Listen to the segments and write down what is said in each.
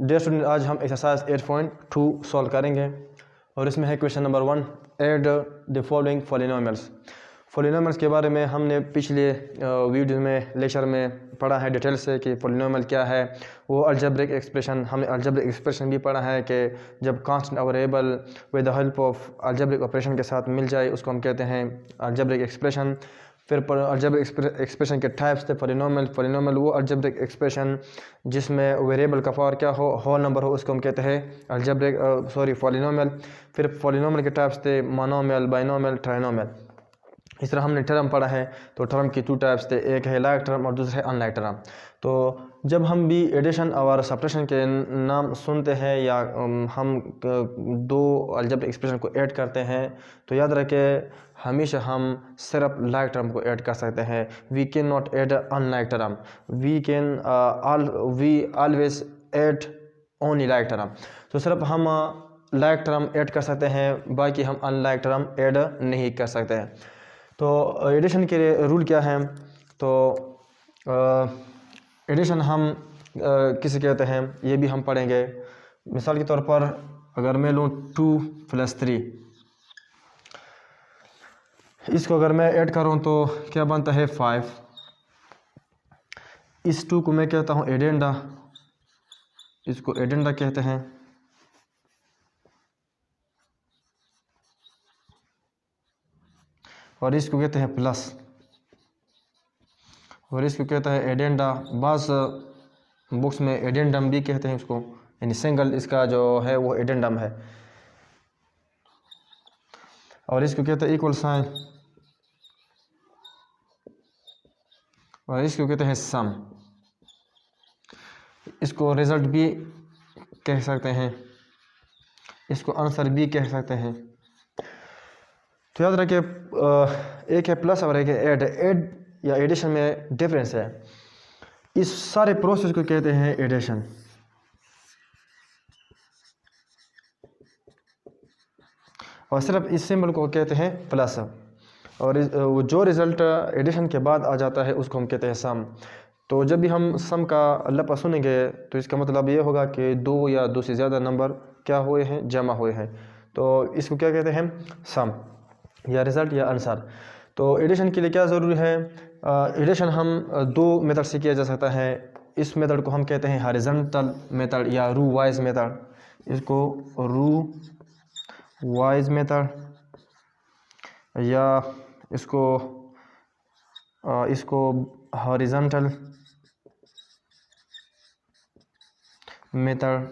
Dear student, आज हम exercise 8.2 solve करेंगे और इसमें है question number 1, add the following polynomials. Polynomials के बारे में हमने पिछले वीडियो में लेक्चर में पढ़ा है डिटेल से कि पॉलिनोमियल क्या है। वो अलजेब्रिक एक्सप्रेशन, हमने अलजेब्रिक एक्सप्रेशन भी पढ़ा है कि जब कांस्टेंट और variable with the help of algebraic operation के साथ मिल जाए उसको हम कहते हैं अलजेब्रिक एक्सप्रेशन। फिर अलजेब्रिक एक्सप्रेशन के टाइप्स थे पॉलिनोमियल वो अलजेब्रिक एक्सप्रेशन जिसमें वेरिएबल का पावर क्या हो, होल नंबर हो, उसको हम कहते हैं पॉलिनोमियल। फिर पॉलिनोमियल के टाइप्स थे मोनोमियल, बाइनोमियल, ट्राइनोमियल। इस तरह हमने टर्म पढ़ा है। तो टर्म की 2 टाइप्स थे, एक है लाइक टर्म और दूसरा है अनलाइक टर्म। तो जब हम भी एडिशन और सब्ट्रैक्शन के नाम सुनते हैं या हम दो अलजेब्रिक एक्सप्रेशन को ऐड करते हैं तो याद रखें हमेशा हम सिर्फ लाइक टर्म को ऐड कर सकते हैं। We can not add unlike term, we always add only like term. तो सिर्फ हम लाइक टर्म ऐड कर सकते हैं, बाकी हम अनलाइक टर्म ऐड नहीं कर सकते हैं। तो एडिशन के रूल क्या है? तो एडिशन हम किसे कहते हैं ये भी हम पढ़ेंगे। मिसाल के तौर पर अगर मैं लूँ 2 + 3, इसको अगर मैं ऐड करूँ तो क्या बनता है 5। इस 2 को मैं कहता हूँ एडेंडा, इसको एडेंडा कहते हैं। और इसको कहते हैं प्लस, और इसको कहता है एडेंडा। बास बुक्स में एडेंडम भी कहते हैं उसको, यानी सिंगल इसका जो है वो एडेंडम है। और इसको कहते हैं इक्वल साइन, और इसको कहते हैं सम। इसको रिजल्ट भी कह सकते हैं, इसको आंसर भी कह सकते हैं। तो याद रखिए एक है प्लस और एक है ऐड या एडिशन में डिफरेंस है। इस सारे प्रोसेस को कहते हैं एडिशन। और सिर्फ इस सिंबल को कहते हैं प्लस, और जो रिज़ल्ट एडिशन के बाद आ जाता है उसको हम कहते हैं सम। तो जब भी हम सम का लफ्ज़ सुनेंगे तो इसका मतलब ये होगा कि 2 या 2 से ज़्यादा नंबर क्या हुए हैं, जमा हुए हैं। तो इसको क्या कहते हैं, सम या रिज़ल्ट या आंसर। तो एडिशन के लिए क्या ज़रूरी है? एडिशन हम 2 मेथड से किया जा सकता है। इस मेथड को हम कहते हैं हॉरिजॉन्टल मेथड या रू वाइज मेथड। इसको रू वाइज मेथड या इसको हॉरिजॉन्टल मेथड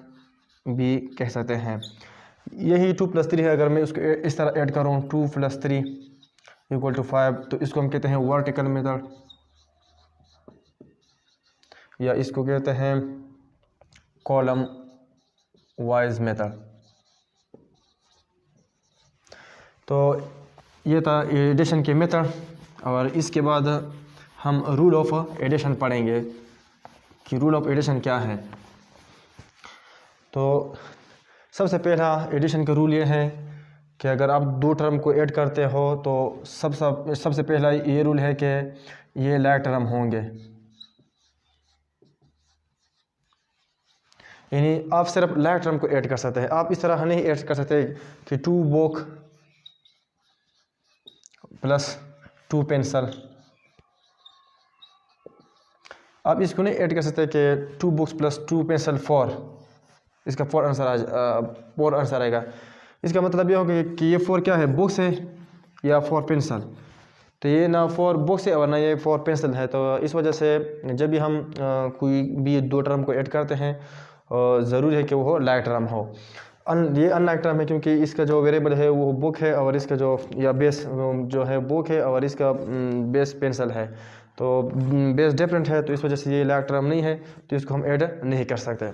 भी कह सकते हैं। यही 2 + 3 है। अगर मैं उसको इस तरह ऐड करूँ 2 + 3 = 5, तो इसको हम कहते हैं वर्टिकल मेथड, या इसको कहते हैं कॉलम वाइज मेथड। तो ये था एडिशन के मेथड। और इसके बाद हम रूल ऑफ एडिशन पढ़ेंगे कि रूल ऑफ एडिशन क्या है। तो सबसे पहला एडिशन का रूल ये है कि अगर आप 2 टर्म को ऐड करते हो तो सबसे पहला ये रूल है कि ये लाइक टर्म होंगे, यानी आप सिर्फ लाइक टर्म को ऐड कर सकते हैं। आप इस तरह नहीं ऐड कर सकते कि 2 बुक + 2 पेंसिल। आप इसको नहीं ऐड कर सकते कि 2 बुक्स + 2 पेंसिल 4, इसका 4 आंसर आएगा। इसका मतलब ये होगा कि ये 4 क्या है, बुक्स है या 4 पेंसिल। तो ये ना 4 बुक्स है और ना ये 4 पेंसिल है। तो इस वजह से जब भी हम कोई भी 2 टर्म को ऐड करते हैं ज़रूरी है कि वो लाइक टर्म हो। ये अनलाइक टर्म है क्योंकि इसका जो वेरिएबल है वो बुक है और इसका जो या बेस जो है बुक है और इसका बेस पेंसिल है। तो बेस डिफरेंट है, तो इस वजह से ये लाइक टर्म नहीं है, तो इसको हम ऐड नहीं कर सकते।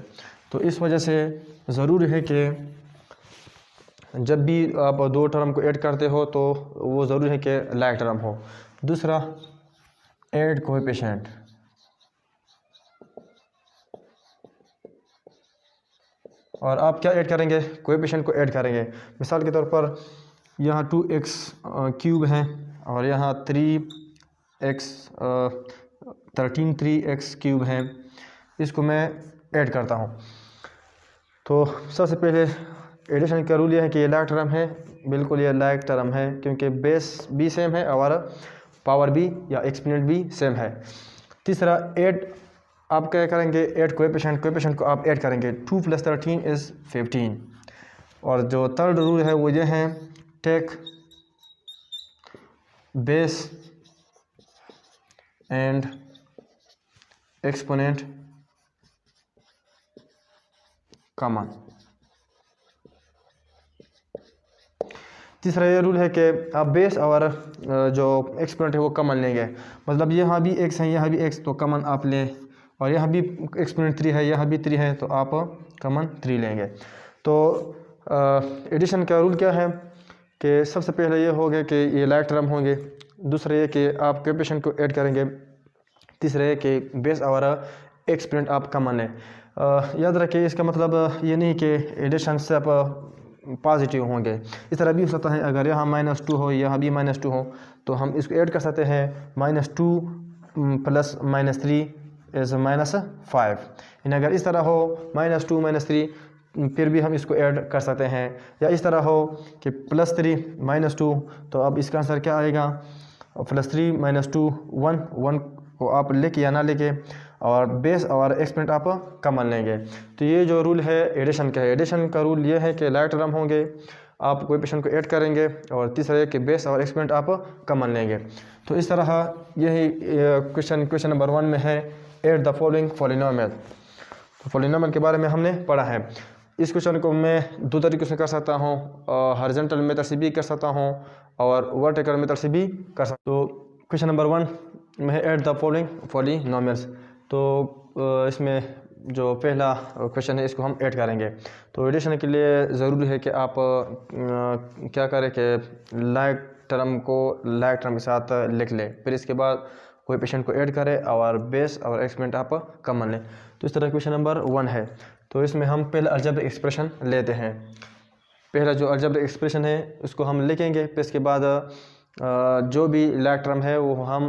तो इस वजह से ज़रूरी है कि जब भी आप 2 टर्म को ऐड करते हो तो वो ज़रूरी है कि लाइक टर्म हो। दूसरा ऐड कोएफिशिएंट। और आप क्या ऐड करेंगे, कोएफिशिएंट को ऐड करेंगे। मिसाल के तौर पर यहाँ 2x³ है और यहाँ 13 3x³ है। इसको मैं ऐड करता हूँ तो सबसे पहले एडिशन का रूल यह है कि ये लाइक टर्म है, बिल्कुल ये लाइक टर्म है क्योंकि बेस भी सेम है और पावर भी या एक्सपोनेंट भी सेम है। तीसरा ऐड आप क्या करेंगे, ऐड कोएफिशिएंट को आप ऐड करेंगे, 2 + 13 = 15। और जो थर्ड रूल है वो ये है, take base and exponent common. तीसरा ये रूल है कि आप बेस और जो एक्सपोनेंट है वो कॉमन लेंगे, मतलब यहाँ भी x है यहाँ भी x, तो कॉमन आप लें, और यहाँ भी एक्सपोनेंट 3 है यहाँ भी 3 है तो आप कॉमन 3 लेंगे। तो एडिशन का रूल क्या है कि सबसे पहले ये हो गया कि ये लाइक टर्म होंगे, दूसरा ये कि आप कोएफिशिएंट को ऐड करेंगे, तीसरा ये कि बेस और एक्सपोनेंट आप कॉमन लें। याद रखिए इसका मतलब ये नहीं कि एडिशन से आप पॉजिटिव होंगे, इस तरह भी हो सकता है, अगर यहाँ -2 हो यहाँ भी -2 हो तो हम इसको ऐड कर सकते हैं, -2 + -3 = -5। अगर इस तरह हो -2 -3 फिर भी हम इसको ऐड कर सकते हैं, या इस तरह हो कि +3 -2, तो अब इसका आंसर क्या आएगा, +3 - 2 1 को आप लेके या ना लेके, और बेस और एक्सपोनेंट आप कॉमन लेंगे। तो ये जो रूल है एडिशन का है, एडिशन का रूल ये है कि लाइक टर्म होंगे, आप कोएफिशिएंट को ऐड करेंगे, और तीसरा ये कि बेस और एक्सपोनेंट आप कॉमन लेंगे। तो इस तरह यही क्वेश्चन नंबर 1 में है, ऐड द फॉलोइंग पॉलिनोमियल। तो पॉलिनोमियल के बारे में हमने पढ़ा है। इस क्वेश्चन को मैं 2 तरीक़ों से कर सकता हूँ, हॉरिजॉन्टल मेथड से भी कर सकता हूँ और वर्टिकल मेथड से भी कर सकता हूँ। तो क्वेश्चन नंबर 1 में है, ऐड द फॉलोइंग पॉलिनोमियल्स। तो इसमें जो पहला क्वेश्चन है इसको हम ऐड करेंगे। तो एडिशन के लिए ज़रूरी है कि आप क्या करें कि लाइक टर्म को लाइक टर्म के साथ लिख लें, फिर इसके बाद कोएफिशिएंट को ऐड करें और बेस और एक्सपोनेंट आप कॉमन लें। तो इस तरह क्वेश्चन नंबर 1 है। तो इसमें हम पहले अलजेब्रिक एक्सप्रेशन लेते हैं। पहला जो अलजेब्रिक एक्सप्रेशन है उसको हम लिखेंगे, फिर इसके बाद जो भी लाइक टर्म है वो हम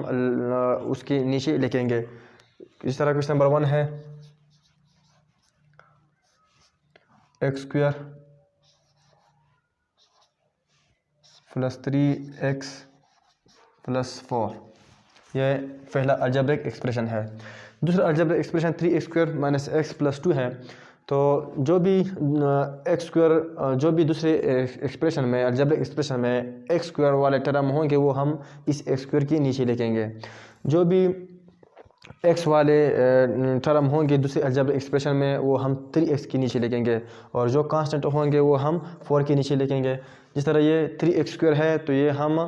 उसके नीचे लिखेंगे। इस तरह क्वेश्चन नंबर 1 है, x² + 3x + 4, यह पहला अलजेब्रिक एक्सप्रेशन है। दूसरा अलजेब्रिक एक्सप्रेशन 3x² - x + 2 है। तो जो भी जो भी दूसरे एक्सप्रेशन में अलजेब्रिक एक्सप्रेशन में x² वाले टर्म होंगे वो हम इस x² के नीचे लिखेंगे। जो भी x वाले टर्म होंगे दूसरे अलजेब्रिक एक्सप्रेशन में वो हम 3x के नीचे लिखेंगे, और जो कांस्टेंट होंगे वो हम 4 के नीचे लिखेंगे। जिस तरह ये 3x² है तो ये हम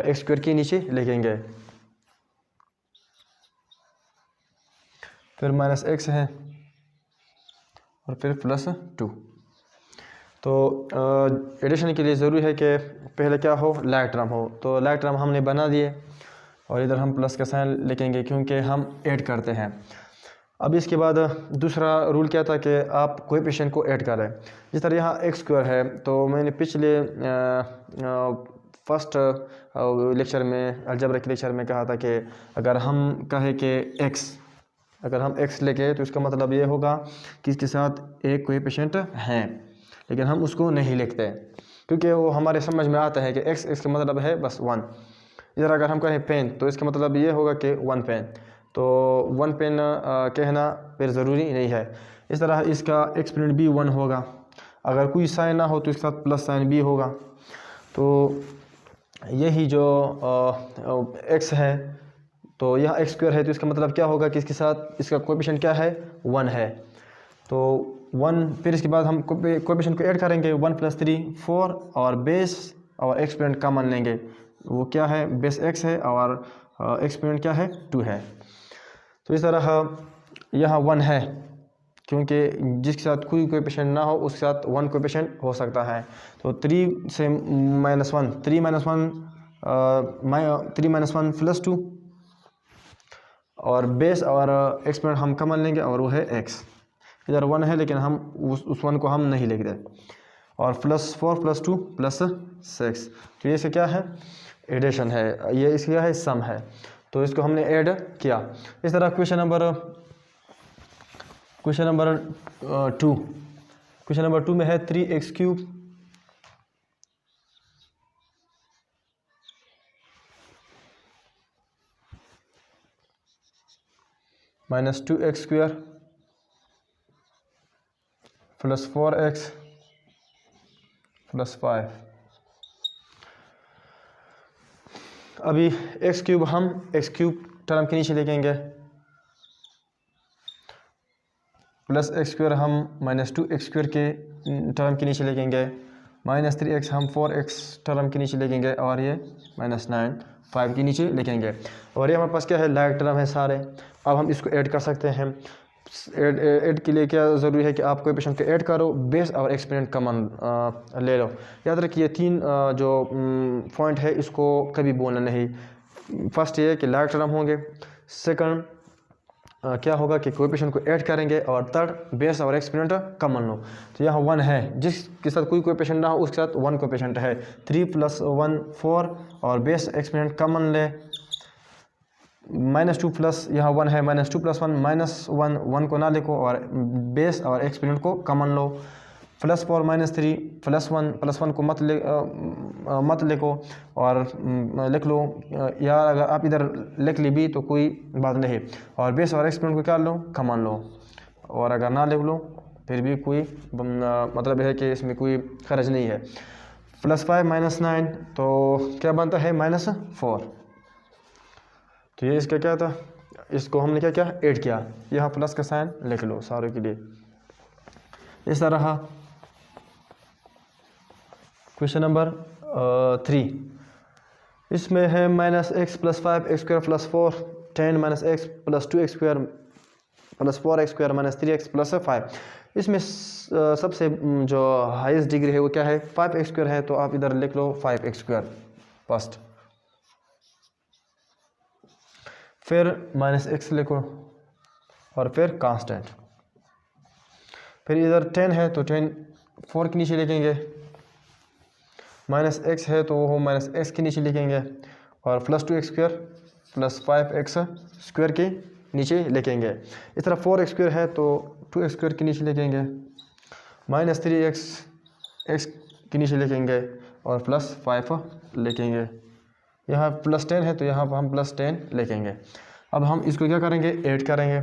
x² के नीचे लिखेंगे। फिर -x है और फिर +2। तो एडिशन के लिए ज़रूरी है कि पहले क्या हो, लाइक टर्म हो। तो लाइक टर्म हमने बना दिए और इधर हम प्लस का साइन लिखेंगे क्योंकि हम ऐड करते हैं। अब इसके बाद दूसरा रूल क्या था कि आप कोएफिशिएंट को ऐड करें। जिस तरह यहाँ x² है तो मैंने पिछले फर्स्ट लेक्चर में अलजेब्रिक लेक्चर में कहा था कि अगर हम कहें कि अगर हम x लेके तो इसका मतलब ये होगा कि इसके साथ एक कोएफिशिएंट है, लेकिन हम उसको नहीं लिखते क्योंकि वो हमारे समझ में आता है कि x इसका मतलब है बस 1। इधर अगर हम कहें पेन तो इसका मतलब ये होगा कि 1 पेन, तो 1 पेन कहना फिर ज़रूरी नहीं है। इस तरह इसका एक्सपोनेंट भी 1 होगा, अगर कोई साइन ना हो तो इसके साथ प्लस साइन भी होगा। तो यही जो x है तो यह x² है तो इसका मतलब क्या होगा कि इसके साथ इसका कोएफिशिएंट क्या है, 1 है। तो 1 फिर इसके बाद हम कोएफिशिएंट को ऐड करेंगे, 1 + 3 4 और बेस और एक्सपोनेंट कॉमन लेंगे। वो क्या है, बेस x है और एक्सपोनेंट क्या है, 2 है। तो इस तरह यहाँ 1 है क्योंकि जिसके साथ कोई कोएफिशिएंट ना हो उसके साथ 1 कोएफिशिएंट हो सकता है। तो 3 से -1 3 - 1 + 2 और बेस और एक्सपोनेंट हम कॉमन लेंगे और वो है x। इधर 1 है लेकिन हम उस 1 को हम नहीं लिखते, और +4 + 2 + 6। तो ये इसका क्या है, एडिशन है, ये इसका क्या है, सम है। तो इसको हमने ऐड किया। इस तरह क्वेश्चन नंबर 2 क्वेश्चन नंबर 2 में है 3x³ minus 2x² plus 4x plus 5। अभी x³ हम x³ टर्म के नीचे लेंगे, प्लस x² हम माइनस 2x² के टर्म के नीचे लेंगे, माइनस 3x हम 4x टर्म के नीचे लेंगे और ये माइनस 9 5 के नीचे लिखेंगे। और ये हमारे पास क्या है, लाइक टर्म है सारे। अब हम इसको ऐड कर सकते हैं। ऐड के लिए क्या ज़रूरी है कि आप कोएफिशिएंट को ऐड करो, बेस और एक्सपोनेंट कॉमन ले लो। याद रखिए 3 जो पॉइंट है इसको कभी बोलना नहीं। फर्स्ट ये कि लाइक टर्म होंगे, सेकंड क्या होगा कि कोएफिशिएंट को ऐड करेंगे, और थर्ड बेस और एक्सपोनेंट कॉमन लो। तो यहाँ 1 है, जिसके साथ कोई कोएफिशिएंट ना हो उसके साथ 1 कोएफिशिएंट है। 3 + 1 4 और बेस एक्सपोनेंट कॉमन ले। -2 प्लस यहाँ 1 है, -2 + 1 -1 1 को ना लिखो और बेस और एक्सपोनेंट को कॉमन लो। +4 -3 +1 को मत लिखो और लिख लो, या अगर आप इधर लिख ली भी तो कोई बात नहीं। और बेस और एक्सपोनेंट को क्या लो, कॉमन लो। और अगर ना लिख लो फिर भी कोई मतलब है कि इसमें कोई खर्च नहीं है। +5 - 9 तो क्या बनता है, -4। तो ये इसका क्या था, इसको हमने क्या किया, ऐड किया। यहाँ प्लस का साइन लिख लो सारों के लिए। इस तरह क्वेश्चन नंबर 3 इसमें है -x + 5x² + 4 10 - x + 2x² + 4x² - 3x + 5। इसमें सबसे जो हाईएस्ट डिग्री है वो क्या है, 5x² है। तो आप इधर लिख लो 5x² फर्स्ट, फिर -x लिखो और फिर कांस्टेंट। फिर इधर 10 है तो 10 4 के नीचे लिखेंगे, -x है तो वो -x के नीचे लिखेंगे, और +2x² + 5x² के नीचे लिखेंगे। इस तरह 4x² है तो 2x² के नीचे लिखेंगे, -3x x के नीचे लिखेंगे और +5 लिखेंगे। यहाँ +10 है तो यहाँ पर हम +10 लिखेंगे। अब हम इसको क्या करेंगे, ऐड करेंगे।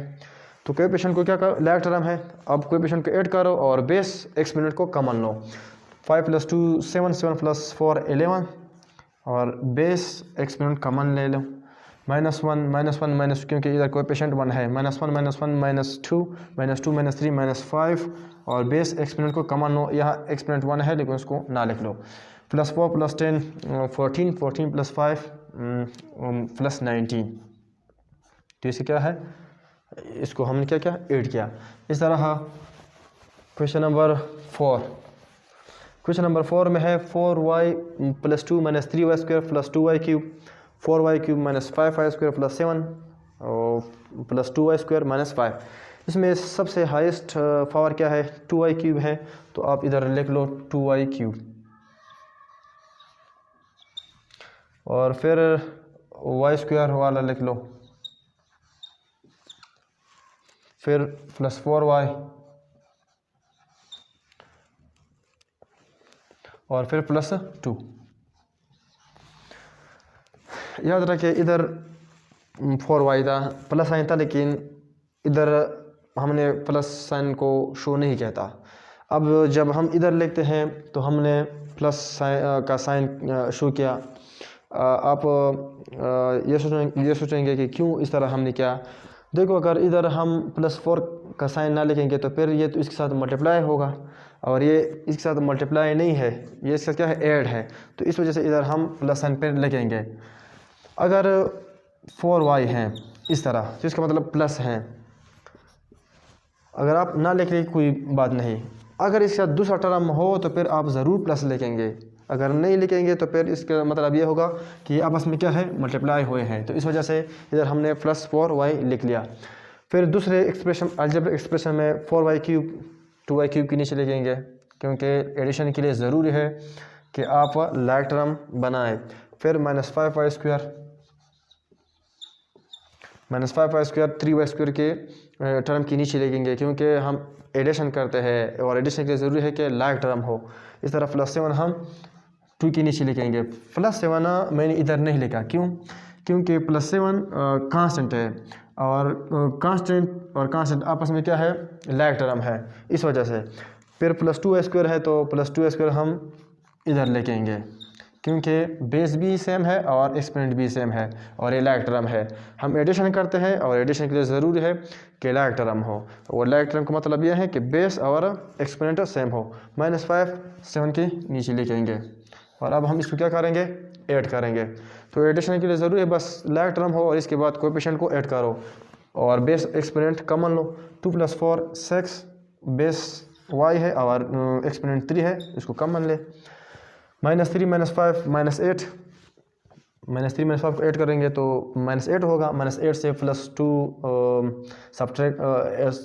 तो कोएफिशिएंट को क्या कर, लाइक टर्म है। अब कोएफिशिएंट को ऐड करो और बेस एक्सपोनेंट को कॉमन लो। 5 + 2 7 7 + 4 11 और बेस एक्सपोनेंट कॉमन ले लो। -1 क्योंकि इधर कोएफिशिएंट 1 है, -1 - 1 -2 -2 -3 -5 और बेस एक्सपोनेंट को कॉमन लो। यहाँ एक्सपोनेंट 1 है लेकिन उसको ना लिख लो। +4 + 10 14 14 + 5 +19। तो इसे क्या है, इसको हमने क्या किया, ऐड किया। इस तरह क्वेश्चन नंबर 4 में है 4y + 2 - 3y² + 2y³ 4y³ - 5y² + 7 + 2y² - 5। इसमें सबसे हाईएस्ट पावर क्या है, 2y³ है। तो आप इधर लिख लो 2y³, और फिर y² वाला लिख लो, फिर +4y और फिर +2। याद रखिए इधर 4y था, प्लस साइन था, लेकिन इधर हमने प्लस साइन को शो नहीं कहता। अब जब हम इधर लिखते हैं तो हमने प्लस साइन का साइन शो किया। आप ये सोचेंगे कि क्यों इस तरह हमने किया। देखो अगर इधर हम +4 का साइन ना लिखेंगे तो फिर ये तो इसके साथ मल्टीप्लाई होगा, और ये इसके साथ मल्टीप्लाई नहीं है, ये इसका क्या है, ऐड है। तो इस वजह से इधर हम प्लस साइन पर लिखेंगे। अगर 4y हैं इस तरह तो इसका मतलब प्लस है। अगर आप ना लिख रहे कोई बात नहीं। अगर इसका दूसरा टर्म हो तो फिर आप ज़रूर प्लस लिखेंगे। अगर नहीं लिखेंगे तो फिर इसका मतलब ये होगा कि आपस में क्या है, मल्टीप्लाई हुए हैं। तो इस वजह से इधर हमने +4y लिख लिया। फिर दूसरे एक्सप्रेशन, अलजेब्रिक एक्सप्रेशन में 4y³ 2y³ के नीचे लिखेंगे, क्योंकि एडिशन के लिए ज़रूरी है कि आप लाइक टर्म बनाएं। फिर -5y² 3y² के टर्म के नीचे लिखेंगे, क्योंकि हम एडिशन करते हैं और एडिशन के लिए ज़रूरी है कि लाइक टर्म हो। इस तरह +7 हम 2 के नीचे लिखेंगे। +7 मैंने इधर नहीं लिखा, क्यों? क्योंकि +7 कांस्टेंट है और कांस्टेंट आपस में क्या है, लाइक टर्म है, इस वजह से। फिर +2² है तो +2² हम इधर लिखेंगे क्योंकि बेस भी सेम है और एक्सपोनेंट भी सेम है और ये लाइक टर्म है। हम एडिशन करते हैं और एडिशन के लिए ज़रूरी है कि लाइक टर्म हो, और लाइक टर्म का मतलब यह है कि बेस और एक्सपोनेंट सेम हो। -5 7 के नीचे लिखेंगे और अब हम इसको क्या करेंगे, ऐड करेंगे। तो एडिशन के लिए ज़रूरी है बस लाइक टर्म हो और इसके बाद कोएफिशिएंट को ऐड करो और बेस एक्सपोनेंट कॉमन लो। 2 + 4 6, बेस y है और एक्सपोनेंट 3 है, इसको कॉमन ले। -3 - 5 -8, -3 - 5 को ऐड करेंगे तो -8 होगा। -8 से +2 सब्ट्रैक्ट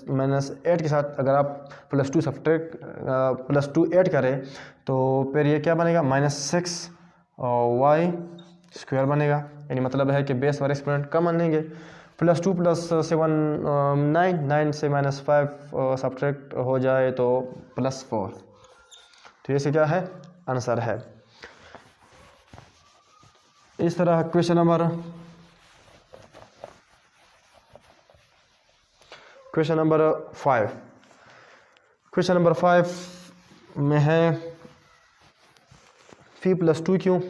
-8 के साथ अगर आप +2 ऐड करें तो फिर ये क्या बनेगा, -6 y² बनेगा। यानी मतलब है कि बेस और एक्सपोनेंट कॉमन लेंगे। +2 + 7 9 से -5 सब्ट्रैक्ट हो जाए तो +4। तो ये से क्या है, आंसर है। इस तरह क्वेश्चन नंबर 5। क्वेश्चन नंबर 5 में है φ + 2q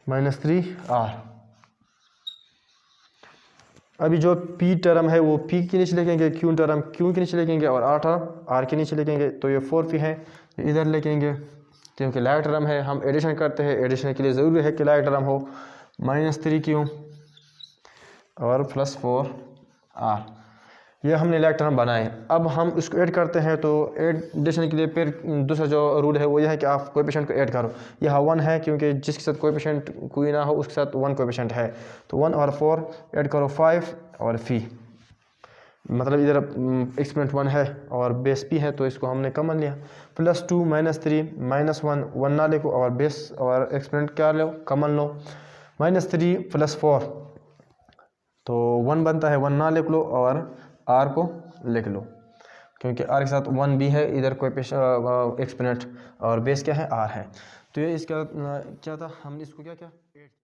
-3r। अभी जो p टर्म है वो p के नीचे लिखेंगे, q टर्म q के नीचे लिखेंगे और r टर्म r के नीचे लिखेंगे। तो ये 4p है, इधर लिखेंगे क्योंकि लाइक टर्म है। हम एडिशन करते हैं, एडिशन के लिए ज़रूरी है कि लाइक टर्म हो। -3q और +4r, ये हमने लाइक टर्म बनाए। अब हम इसको ऐड करते हैं तो एडिशन के लिए फिर दूसरा जो रूल है वो यह है कि आप कोएफिशिएंट को ऐड करो। यह 1 है क्योंकि जिसके साथ कोएफिशिएंट कोई ना हो उसके साथ 1 कोएफिशिएंट है। तो 1 और 4 ऐड करो 5 और φ, मतलब इधर एक्सपोनेंट 1 है और बेस p है तो इसको हमने कॉमन लिया। +2 -3 -1 1 ना लिखो और बेस और एक्सपोनेंट क्या लो, कॉमन लो। -3 + 4 तो 1 बनता है, 1 ना लिख लो और r को लिख लो क्योंकि r के साथ 1 भी है, इधर कोएफिशिएंट एक्सपोनेंट और बेस क्या है, r है। तो ये इसका क्या था, हमने इसको क्या